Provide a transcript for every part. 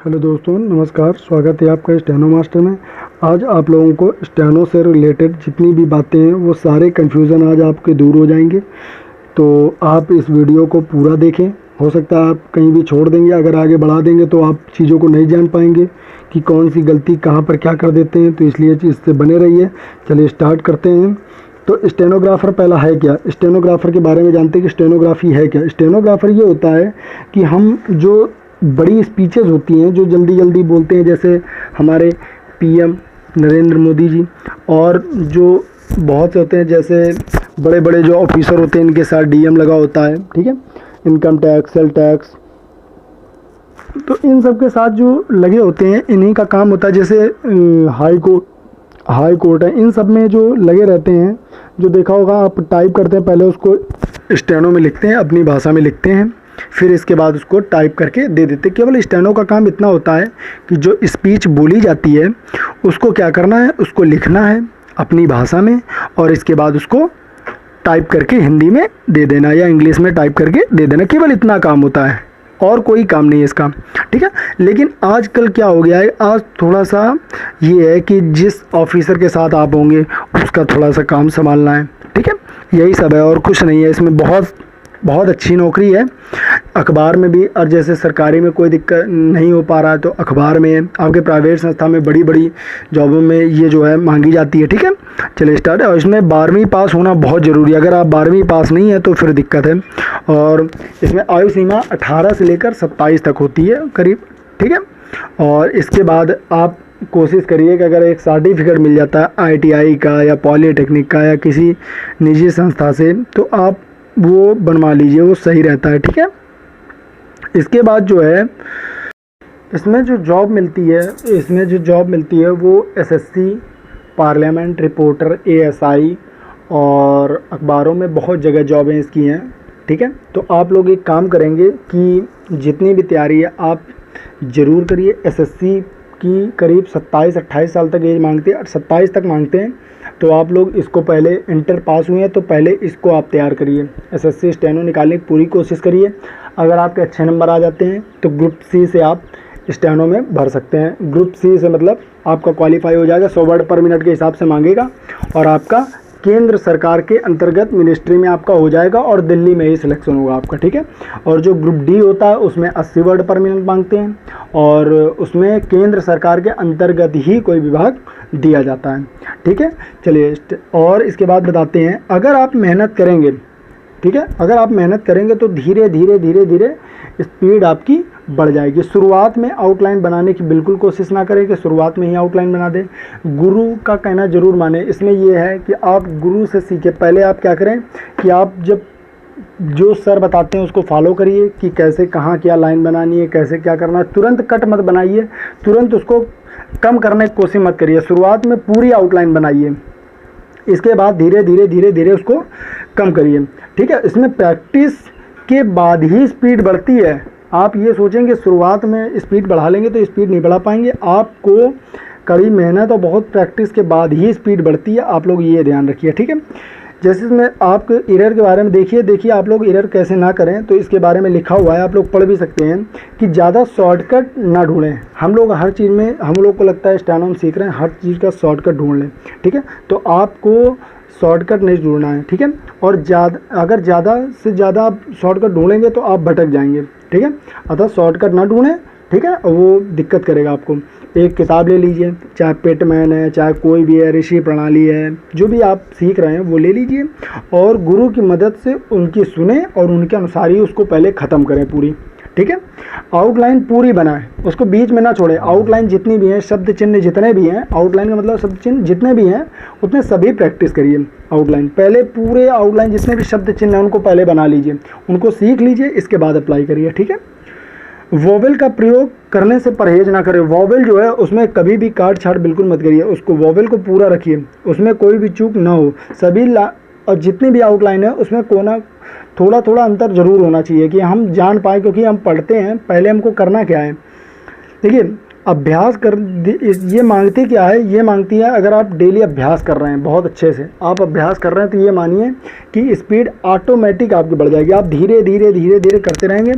Hello दोस्तों, नमस्कार। स्वागत है आपका स्टेनो मास्टर में। आज आप लोगों को स्टेनो से रिलेटेड जितनी भी बातें हैं वो सारे कन्फ्यूज़न आज आपके दूर हो जाएंगे। तो आप इस वीडियो को पूरा देखें। हो सकता है आप कहीं भी छोड़ देंगे, अगर आगे बढ़ा देंगे तो आप चीज़ों को नहीं जान पाएंगे कि कौन सी गलती कहाँ पर क्या कर देते हैं। तो इसलिए इससे बने रहिए। चलिए स्टार्ट करते हैं। तो स्टेनोग्राफ़र पहला है क्या? स्टेनोग्राफ़र के बारे में जानते हैं कि स्टेनोग्राफी है क्या। स्टेनोग्राफ़र ये होता है कि हम जो बड़ी स्पीचेज़ होती हैं जो जल्दी जल्दी बोलते हैं, जैसे हमारे पीएम नरेंद्र मोदी जी, और जो बहुत से होते हैं जैसे बड़े बड़े जो ऑफिसर होते हैं इनके साथ डीएम लगा होता है, ठीक है, इनकम टैक्स, सेल टैक्स, तो इन सब के साथ जो लगे होते हैं इन्हीं का काम होता है। जैसे हाई कोर्ट है, इन सब में जो लगे रहते हैं, जो देखा होगा आप टाइप करते हैं, पहले उसको स्टेनो में लिखते हैं, अपनी भाषा में लिखते हैं, फिर इसके बाद उसको टाइप करके दे देते हैं। केवल स्टेनो का काम इतना होता है कि जो स्पीच बोली जाती है उसको क्या करना है, उसको लिखना है अपनी भाषा में, और इसके बाद उसको टाइप करके हिंदी में दे देना या इंग्लिश में टाइप करके दे देना। केवल इतना काम होता है और कोई काम नहीं है इसका, ठीक है। लेकिन आजकल क्या हो गया है, आज थोड़ा सा ये है कि जिस ऑफिसर के साथ आप होंगे उसका थोड़ा सा काम संभालना है, ठीक है, यही सब है और कुछ नहीं है इसमें। बहुत अच्छी नौकरी है। अखबार में भी, और जैसे सरकारी में कोई दिक्कत नहीं हो पा रहा है तो अखबार में, आपके प्राइवेट संस्था में, बड़ी बड़ी जॉबों में ये जो है मांगी जाती है, ठीक है। चलिए स्टार्ट है। और इसमें 12वीं पास होना बहुत ज़रूरी है। अगर आप 12वीं पास नहीं है तो फिर दिक्कत है। और इसमें आयु सीमा 18 से लेकर 27 तक होती है करीब, ठीक है। और इसके बाद आप कोशिश करिए कि अगर एक सर्टिफिकेट मिल जाता है ITI का या पॉलीटेक्निक का या किसी निजी संस्था से, तो आप वो बनवा लीजिए, वो सही रहता है, ठीक है। इसके बाद जो है इसमें जो जॉब मिलती है वो SSC, पार्लियामेंट रिपोर्टर, ASI, और अखबारों में बहुत जगह जॉबें इसकी हैं, ठीक है। तो आप लोग एक काम करेंगे कि जितनी भी तैयारी है आप ज़रूर करिए। SSC की करीब 27-28 साल तक एज मांगते हैं, 27 तक मांगते हैं। तो आप लोग इसको, पहले इंटर पास हुए हैं तो पहले इसको आप तैयार करिए। SSC स्टेनो निकालने की पूरी कोशिश करिए। अगर आपके अच्छे नंबर आ जाते हैं तो ग्रुप C से आप स्टेनो में भर सकते हैं। ग्रुप C से मतलब आपका क्वालिफाई हो जाएगा, 100 वर्ड पर मिनट के हिसाब से मांगेगा, और आपका केंद्र सरकार के अंतर्गत मिनिस्ट्री में आपका हो जाएगा और दिल्ली में ही सिलेक्शन होगा आपका, ठीक है। और जो ग्रुप D होता है उसमें 80 वर्ड पर मिनट मांगते हैं, और उसमें केंद्र सरकार के अंतर्गत ही कोई विभाग दिया जाता है, ठीक है। चलिए, और इसके बाद बताते हैं, अगर आप मेहनत करेंगे, ठीक है, अगर आप मेहनत करेंगे तो धीरे धीरे स्पीड आपकी बढ़ जाएगी। शुरुआत में आउटलाइन बनाने की बिल्कुल कोशिश ना करें कि शुरुआत में ही आउटलाइन बना दें। गुरु का कहना ज़रूर माने। इसमें यह है कि आप गुरु से सीखें। पहले आप क्या करें कि आप जब जो सर बताते हैं उसको फॉलो करिए कि कैसे कहाँ क्या लाइन बनानी है, कैसे क्या करना है। तुरंत कट मत बनाइए, तुरंत उसको कम करने की कोशिश मत करिए। शुरुआत में पूरी आउटलाइन बनाइए, इसके बाद धीरे धीरे उसको कम करिए, ठीक है। इसमें प्रैक्टिस के बाद ही स्पीड बढ़ती है। आप ये सोचेंगे शुरुआत में स्पीड बढ़ा लेंगे तो स्पीड नहीं बढ़ा पाएंगे। आपको कड़ी मेहनत और बहुत प्रैक्टिस के बाद ही स्पीड बढ़ती है। आप लोग ये ध्यान रखिए, ठीक है। जैसे इसमें आपके एरर के बारे में देखिए आप लोग एरर कैसे ना करें, तो इसके बारे में लिखा हुआ है, आप लोग पढ़ भी सकते हैं कि ज़्यादा शॉर्टकट ना ढूंढें। हम लोग हर चीज़ में, हम लोग को लगता है स्टेनो हम सीख रहे हैं, हर चीज़ का शॉर्टकट ढूंढ लें, ठीक है। तो आपको शॉर्टकट नहीं ढूंढना है, ठीक है। और अगर ज़्यादा से ज़्यादा आप शॉर्टकट ढूंढेंगे तो आप भटक जाएंगे, ठीक है। अतः शॉर्टकट ना ढूंढें, ठीक है, वो दिक्कत करेगा आपको। एक किताब ले लीजिए, चाहे पेटमैन है, चाहे कोई भी है, ऋषि प्रणाली है, जो भी आप सीख रहे हैं वो ले लीजिए, और गुरु की मदद से उनकी सुने और उनके अनुसार ही उसको पहले ख़त्म करें पूरी, ठीक है। आउटलाइन पूरी बनाएं, उसको बीच में ना छोड़ें। आउटलाइन जितनी भी हैं, शब्द चिन्ह जितने भी हैं, आउटलाइन का मतलब शब्द चिन्ह जितने भी हैं उतने सभी प्रैक्टिस करिए। आउटलाइन पहले, पूरे आउटलाइन जितने भी शब्द चिन्ह हैं उनको पहले बना लीजिए, उनको सीख लीजिए, इसके बाद अप्लाई करिए, ठीक है। वोवेल का प्रयोग करने से परहेज ना करें। वोवेल जो है उसमें कभी भी काट छाट बिल्कुल मत करिए, उसको वोवेल को पूरा रखिए, उसमें कोई भी चूक ना हो। सभी और जितनी भी आउटलाइन है उसमें कोना थोड़ा अंतर जरूर होना चाहिए कि हम जान पाए, क्योंकि हम पढ़ते हैं, पहले हमको करना क्या है। देखिए, अभ्यास कर ये मांगती क्या है, ये मांगती है अगर आप डेली अभ्यास कर रहे हैं बहुत अच्छे से, आप अभ्यास कर रहे हैं, तो ये मानिए कि स्पीड ऑटोमेटिक आपकी बढ़ जाएगी। आप धीरे धीरे धीरे धीरे करते रहेंगे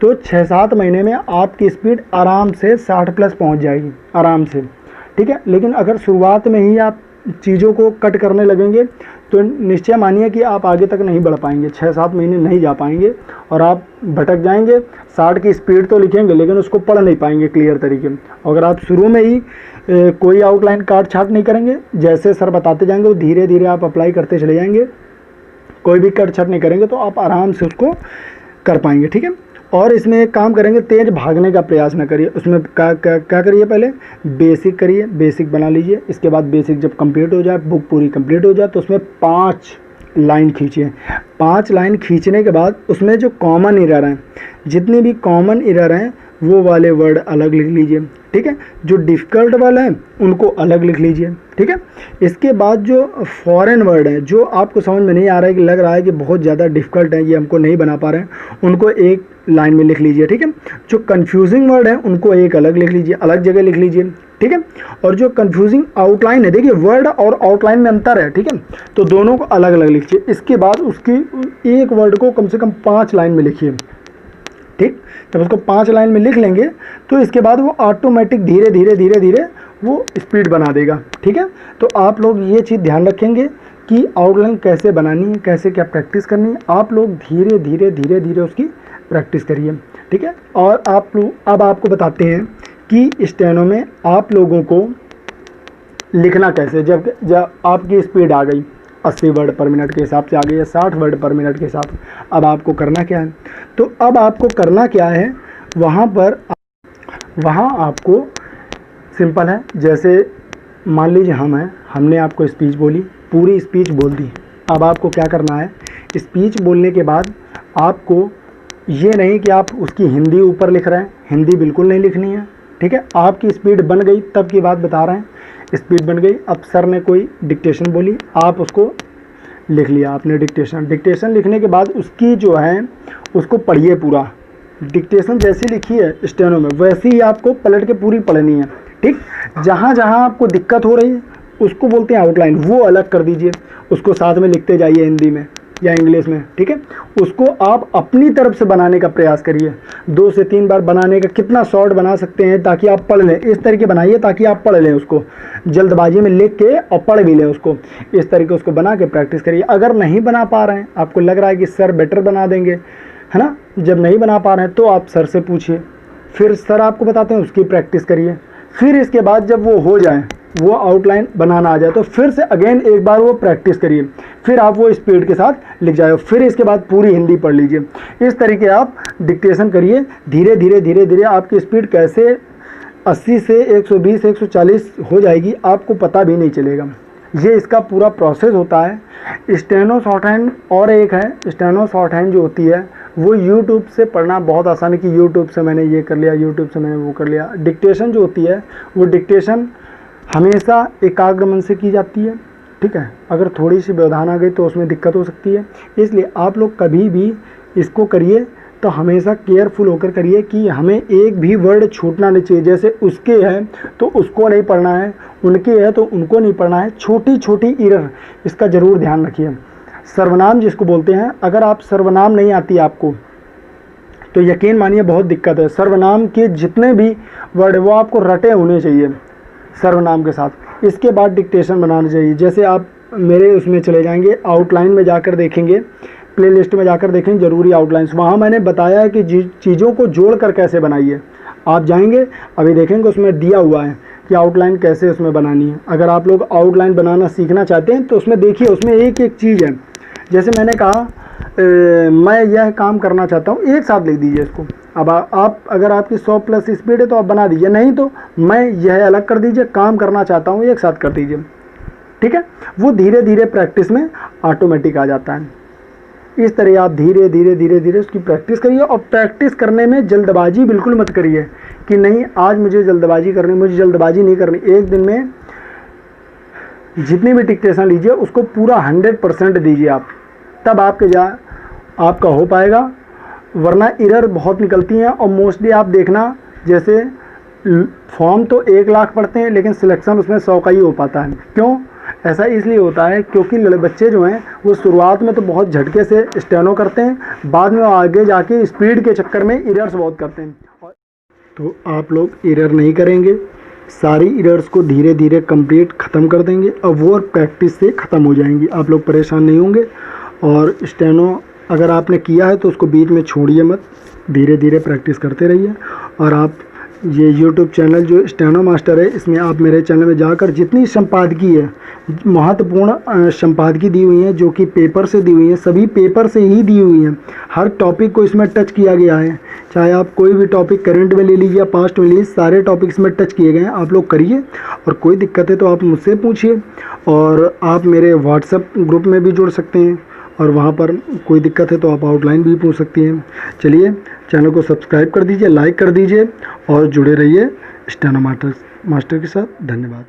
तो 6-7 महीने में आपकी स्पीड आराम से 60+ पहुंच जाएगी, आराम से, ठीक है। लेकिन अगर शुरुआत में ही आप चीज़ों को कट करने लगेंगे तो निश्चय मानिए कि आप आगे तक नहीं बढ़ पाएंगे, 6-7 महीने नहीं जा पाएंगे और आप भटक जाएंगे। 60 की स्पीड तो लिखेंगे लेकिन उसको पढ़ नहीं पाएंगे क्लियर तरीके में। अगर आप शुरू में ही कोई आउटलाइन काट छाट नहीं करेंगे, जैसे सर बताते जाएंगे वो धीरे धीरे आप अप्लाई करते चले जाएंगे, कोई भी कट छाट नहीं करेंगे तो आप आराम से उसको कर पाएंगे, ठीक है। और इसमें एक काम करेंगे, तेज़ भागने का प्रयास ना करिए। उसमें क्या करिए, पहले बेसिक करिए, बेसिक बना लीजिए। इसके बाद बेसिक जब कंप्लीट हो जाए, बुक पूरी कंप्लीट हो जाए, तो उसमें 5 लाइन खींचिए। 5 लाइन खींचने के बाद उसमें जो कॉमन एरर हैं, जितनी भी कॉमन एरर हैं वो वाले वर्ड अलग लिख लीजिए, ठीक है। जो डिफ़िकल्ट वाले हैं उनको अलग लिख लीजिए, ठीक है। इसके बाद जो फॉरेन वर्ड हैं, जो आपको समझ में नहीं आ रहा है कि लग रहा है कि बहुत ज़्यादा डिफ़िकल्ट है, ये हमको नहीं बना पा रहे हैं, उनको एक लाइन में लिख लीजिए, ठीक है। जो कंफ्यूजिंग वर्ड है उनको एक अलग लिख लीजिए, अलग जगह लिख लीजिए, ठीक है। और जो कंफ्यूजिंग आउटलाइन है, देखिए वर्ड और आउटलाइन में अंतर है, ठीक है, तो दोनों को अलग अलग लिखिए। इसके बाद उसकी एक वर्ड को कम से कम 5 लाइन में लिखिए, ठीक। जब उसको 5 लाइन में लिख लेंगे तो इसके बाद वो ऑटोमेटिक धीरे धीरे धीरे धीरे वो स्पीड बना देगा, ठीक है। तो आप लोग ये चीज़ ध्यान रखेंगे कि आउटलाइन कैसे बनानी है, कैसे क्या प्रैक्टिस करनी है। आप लोग धीरे धीरे धीरे धीरे उसकी प्रैक्टिस करिए, ठीक है। और आप लोग अब आपको बताते हैं कि स्टेनो में आप लोगों को लिखना कैसे, जब आपकी स्पीड आ गई 80 वर्ड पर मिनट के हिसाब से आ गई है, 60 वर्ड पर मिनट के हिसाब से, अब आपको करना क्या है? तो अब आपको करना क्या है, वहाँ आपको सिंपल है। जैसे मान लीजिए हमने आपको स्पीच बोली, पूरी स्पीच बोल दी। अब आपको क्या करना है, स्पीच बोलने के बाद आपको ये नहीं कि आप उसकी हिंदी ऊपर लिख रहे हैं, हिंदी बिल्कुल नहीं लिखनी है, ठीक है। आपकी स्पीड बन गई तब की बात बता रहे हैं, स्पीड बन गई। अब सर ने कोई डिक्टेशन बोली, आप उसको लिख लिया आपने डिक्टेशन लिखने के बाद उसकी जो है उसको पढ़िए पूरा। डिक्टेशन जैसी लिखी है स्टेनो में वैसी ही आपको पलट के पूरी पढ़नी है, ठीक। जहाँ जहाँ आपको दिक्कत हो रही है उसको बोलते हैं आउटलाइन, वो अलग कर दीजिए, उसको साथ में लिखते जाइए हिंदी में या इंग्लिश में, ठीक है। उसको आप अपनी तरफ से बनाने का प्रयास करिए, 2 से 3 बार बनाने का, कितना शॉर्ट बना सकते हैं ताकि आप पढ़ लें। इस तरीके बनाइए ताकि आप पढ़ लें उसको, जल्दबाजी में लिख के और पढ़ भी लें उसको। इस तरीके उसको बना के प्रैक्टिस करिए। अगर नहीं बना पा रहे हैं, आपको लग रहा है कि सर बेटर बना देंगे, है ना, जब नहीं बना पा रहे हैं तो आप सर से पूछिए, फिर सर आपको बताते हैं, उसकी प्रैक्टिस करिए। फिर इसके बाद जब वो हो जाए, वो आउटलाइन बनाना आ जाए, तो फिर से अगेन एक बार वो प्रैक्टिस करिए, फिर आप वो स्पीड के साथ लिख जाए, फिर इसके बाद पूरी हिंदी पढ़ लीजिए। इस तरीके आप डिक्टेशन करिए, धीरे धीरे धीरे धीरे आपकी स्पीड कैसे 80 से 120 140 हो जाएगी, आपको पता भी नहीं चलेगा। ये इसका पूरा प्रोसेस होता है। स्टेनो शॉर्टहैंड और एक है, स्टेनो शॉर्टहैंड जो होती है वो यूट्यूब से पढ़ना बहुत आसान है कि यूट्यूब से मैंने ये कर लिया, यूट्यूब से मैंने वो कर लिया। डिक्टेशन जो होती है वो डिक्टेशन हमेशा एकाग्र मन से की जाती है, ठीक है। अगर थोड़ी सी व्यवधान आ गई तो उसमें दिक्कत हो सकती है, इसलिए आप लोग कभी भी इसको करिए तो हमेशा केयरफुल होकर करिए कि हमें एक भी वर्ड छूटना नहीं चाहिए। जैसे उसके है तो उसको नहीं पढ़ना है, उनके है तो उनको नहीं पढ़ना है। छोटी छोटी एरर इसका ज़रूर ध्यान रखिए। सर्वनाम जिसको बोलते हैं, अगर आप सर्वनाम नहीं आती आपको तो यकीन मानिए बहुत दिक्कत है। सर्वनाम के जितने भी वर्ड वो आपको रटे होने चाहिए सर्वनाम के साथ। इसके बाद डिक्टेशन बनाना चाहिए। जैसे आप मेरे उसमें चले जाएंगे, आउटलाइन में जाकर देखेंगे, प्लेलिस्ट में जाकर देखेंगे ज़रूरी आउटलाइंस, वहाँ मैंने बताया है कि चीज़ों को जोड़कर कैसे बनाइए। आप जाएंगे अभी देखेंगे उसमें दिया हुआ है कि आउटलाइन कैसे उसमें बनानी है। अगर आप लोग आउटलाइन बनाना सीखना चाहते हैं तो उसमें देखिए, उसमें एक एक चीज़ है। जैसे मैंने कहा मैं यह काम करना चाहता हूँ, एक साथ लिख दीजिए इसको। अब आप अगर आपकी 100+ स्पीड है तो आप बना दीजिए, नहीं तो मैं यह अलग कर दीजिए, काम करना चाहता हूँ एक साथ कर दीजिए, ठीक है। वो धीरे धीरे प्रैक्टिस में ऑटोमेटिक आ जाता है। इस तरह आप धीरे धीरे धीरे धीरे उसकी प्रैक्टिस करिए। और प्रैक्टिस करने में जल्दबाजी बिल्कुल मत करिए कि नहीं आज मुझे जल्दबाजी करनी, मुझे जल्दबाजी नहीं करनी। एक दिन में जितनी भी डिक्टेशन लीजिए उसको पूरा 100% दीजिए आप, तब आपका हो पाएगा। वरना एरर बहुत निकलती हैं। और मोस्टली आप देखना, जैसे फॉर्म तो 1 लाख पढ़ते हैं लेकिन सिलेक्शन उसमें 100 का ही हो पाता है। क्यों? ऐसा इसलिए होता है क्योंकि बच्चे जो हैं वो शुरुआत में तो बहुत झटके से स्टेनो करते हैं, बाद में आगे जाके स्पीड के चक्कर में एरर्स बहुत करते हैं। तो आप लोग एरर नहीं करेंगे, सारी एरर्स को धीरे धीरे कंप्लीट ख़त्म कर देंगे और वो प्रैक्टिस से ख़त्म हो जाएंगी। आप लोग परेशान नहीं होंगे। और स्टेनो अगर आपने किया है तो उसको बीच में छोड़िए मत, धीरे धीरे प्रैक्टिस करते रहिए। और आप ये YouTube चैनल जो स्टेनो मास्टर है, इसमें आप मेरे चैनल में जाकर जितनी संपादकी है, महत्वपूर्ण संपादकी दी हुई है जो कि पेपर से दी हुई है, सभी पेपर से ही दी हुई हैं। हर टॉपिक को इसमें टच किया गया है, चाहे आप कोई भी टॉपिक करंट में ले लीजिए या पास्ट में लीजिए, सारे टॉपिक्स में टच किए गए हैं। आप लोग करिए और कोई दिक्कत है तो आप मुझसे पूछिए। और आप मेरे व्हाट्सएप ग्रुप में भी जुड़ सकते हैं और वहाँ पर कोई दिक्कत है तो आप आउटलाइन भी पूछ सकती हैं। चलिए, चैनल को सब्सक्राइब कर दीजिए, लाइक कर दीजिए और जुड़े रहिए स्टेनो मास्टर के साथ। धन्यवाद।